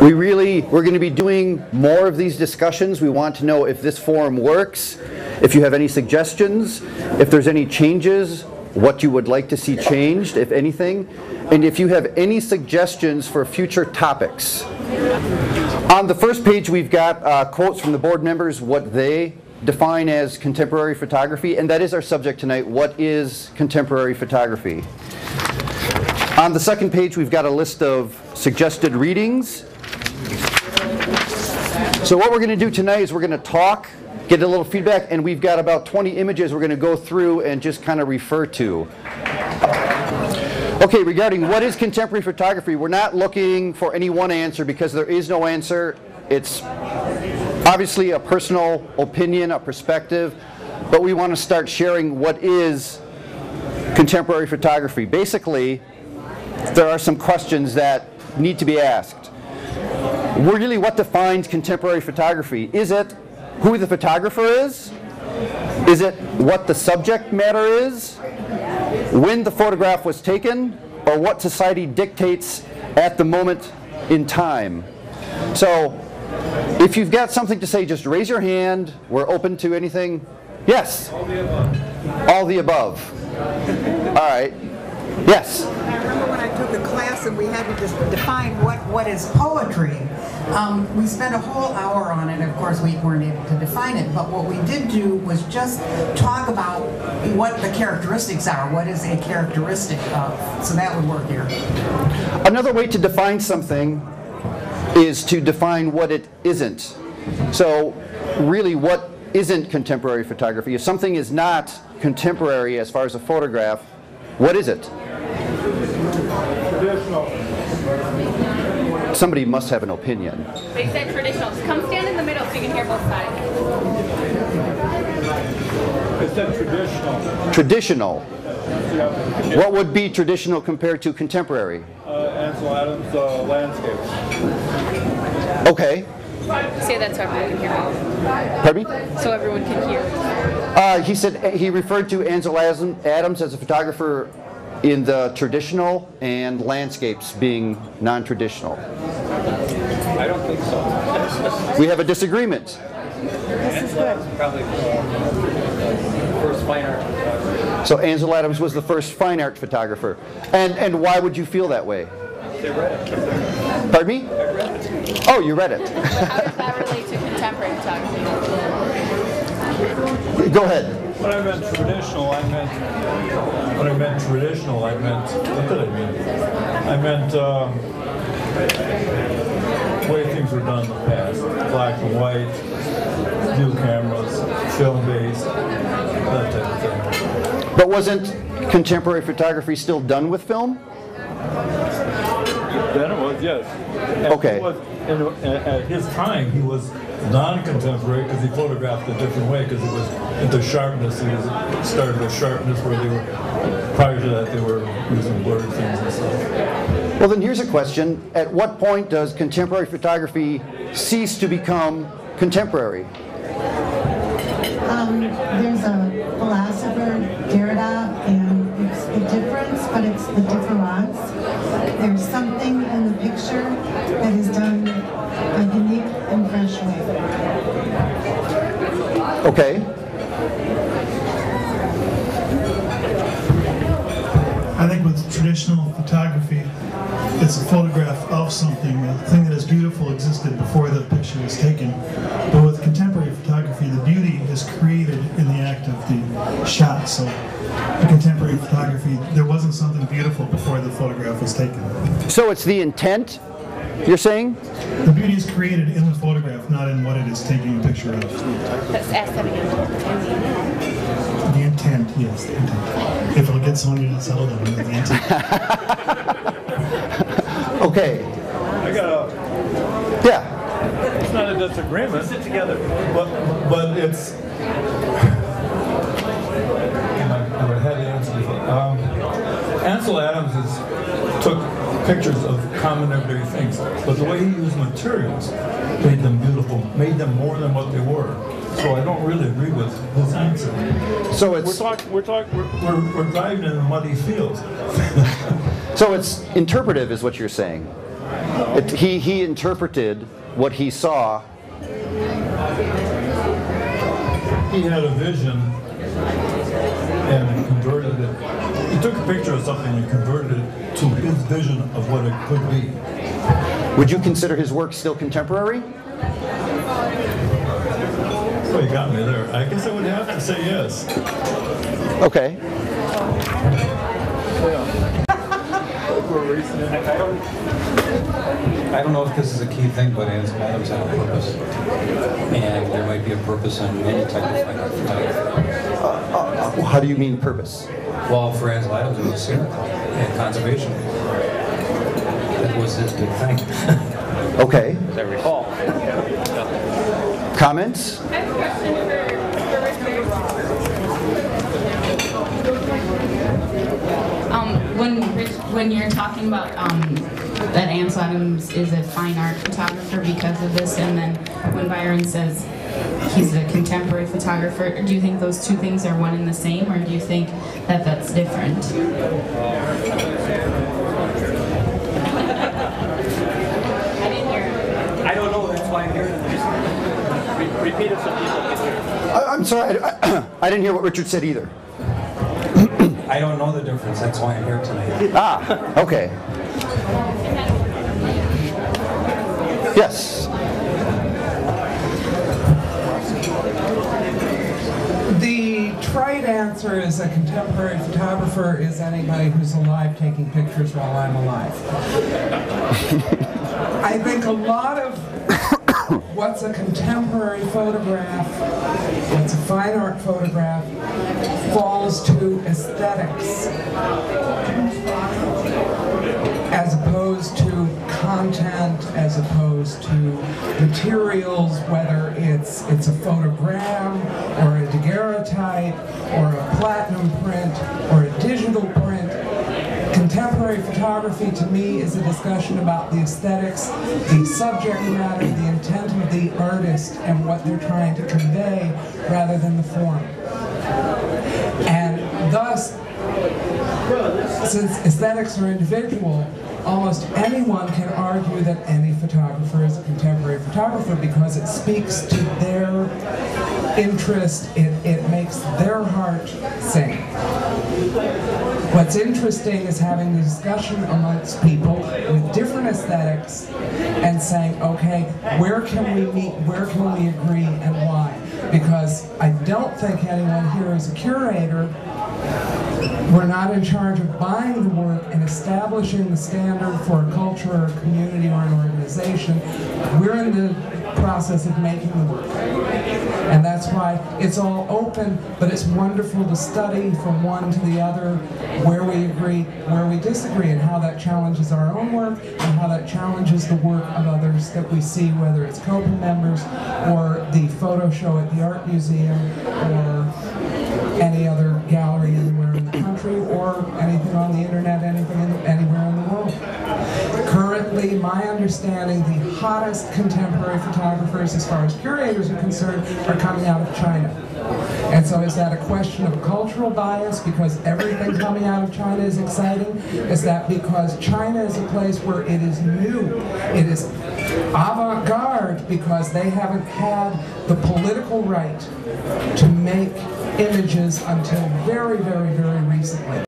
We're going to be doing more of these discussions. We want to know if this forum works, if you have any suggestions, if there's any changes, what you would like to see changed, if anything, and if you have any suggestions for future topics. On the first page, we've got quotes from the board members, what they define as contemporary photography, and that is our subject tonight. What is contemporary photography? On the second page, we've got a list of suggested readings. So what we're going to do tonight is we're going to talk, get a little feedback, and we've got about 20 images we're going to go through and just kind of refer to. Okay, regarding what is contemporary photography, we're not looking for any one answer because there is no answer. It's obviously a personal opinion, a perspective, but we want to start sharing what is contemporary photography. Basically, there are some questions that need to be asked. Really, what defines contemporary photography? Is it who the photographer is? Is it what the subject matter is? When the photograph was taken? Or what society dictates at the moment in time? So, if you've got something to say, just raise your hand. We're open to anything. Yes? All the above. All the above. All right. Yes? I remember when I took a class and we had to just define what is poetry. We spent a whole hour on it. Of course, we weren't able to define it, but what we did do was just talk about what the characteristics are. What is a characteristic of? So that would work here. Another way to define something is to define what it isn't. So really, what isn't contemporary photography? If something is not contemporary as far as a photograph, what is it? Traditional. Somebody must have an opinion. They said traditional. Come stand in the middle so you can hear both sides. They said traditional. Traditional. Yeah. What would be traditional compared to contemporary? Ansel Adams landscapes. Okay. Say that so everyone can hear. Pardon me? So everyone can hear. He said he referred to Ansel Adams as a photographer in the traditional and landscapes being non-traditional. I don't think so. We have a disagreement. Ansel Adams probably first fine art photographer. So Ansel Adams was the first fine art photographer. And why would you feel that way? They read it. Pardon me? I read it. Oh, you read it. But how does that relate to contemporary photography? Go ahead. When I meant traditional, I meant what did I mean? I meant the way things were done in the past. Black and white, view cameras, film-based, that type of thing. But wasn't contemporary photography still done with film? Then it was, yes. And Okay. he was, at his time, he was non-contemporary because he photographed a different way because he was into sharpness. He started with sharpness where they were, prior to that, they were using blurred things and stuff. Well, then here's a question. At what point does contemporary photography cease to become contemporary? There's a philosopher, Derrida, and it's the difference, but it's the difference. There's something in the picture that is done a unique and fresh way. Okay. I think with traditional photography, it's a photograph of something. A thing that is beautiful existed before the picture was taken. But with contemporary photography, the beauty is created in the act of the shot. So in contemporary photography, there wasn't something beautiful before the photograph was taken. So it's the intent, you're saying? The beauty is created in the photograph, not in what it is taking a picture of. Let's ask that again. The intent, yes, the intent. If it'll get someone to settle down, the intent. Okay. I got a, Yeah. it's not a disagreement. Sit together. But it's, I had to answer before. Ansel Adams took pictures of common everyday things, but the way he used materials made them beautiful, made them more than what they were. So I don't really agree with his answer. So it's We're driving in muddy fields. so it's interpretive, is what you're saying. He interpreted what he saw. He had a vision and converted it. He took a picture of something and converted it to his vision of what it could be. Would you consider his work still contemporary? Well, you got me there. I guess I would have to say yes. Okay. I don't know if this is a key thing, but Ansel Adams had a purpose. And there might be a purpose on any type of fine art photography. How do you mean purpose? Well, for Ansel Adams, it was cynical and conservation. That was his big thing. Okay. As I recall. Comments? I have a question for Richard. When you're talking about that Ansel Adams is a fine art photographer because of this, and then when Byron says he's a contemporary photographer, do you think those two things are one and the same, or do you think that that's different? I didn't hear it. I don't know, that's why I'm here. Just repeat it so people can hear. I'm sorry, I didn't hear what Richard said either. I don't know the difference. That's why I'm here tonight. Ah, okay. Yes. The trite answer is a contemporary photographer is anybody who's alive taking pictures while I'm alive. I think a lot of what's a contemporary photograph, what's a fine art photograph, falls to aesthetics as opposed to content, as opposed to materials, whether it's a photogram or a daguerreotype or a platinum print or a digital print. Contemporary photography to me is a discussion about the aesthetics, the subject matter, the intent of the artist and what they're trying to convey rather than the form. And thus, since aesthetics are individual, almost anyone can argue that any photographer is a contemporary photographer because it speaks to their interest, it makes their heart sing. What's interesting is having the discussion amongst people with different aesthetics and saying, okay, where can we meet, where can we agree, and why? Because I don't think anyone here is a curator. We're not in charge of buying the work and establishing the standard for a culture or a community or an organization. We're in the process of making the work. And that's why it's all open, but it's wonderful to study from one to the other, where we agree, where we disagree, and how that challenges our own work, and how that challenges the work of others that we see, whether it's COPA members, or the photo show at the Art Museum, or any other gallery anywhere in the country, or anything on the internet, anywhere in the world. Currently, my understanding, the hottest contemporary photographers, as far as curators are concerned, are coming out of China. And so is that a question of cultural bias because everything coming out of China is exciting? Is that because China is a place where it is new? It is avant-garde because they haven't had the political right to make images until very, very, very recently.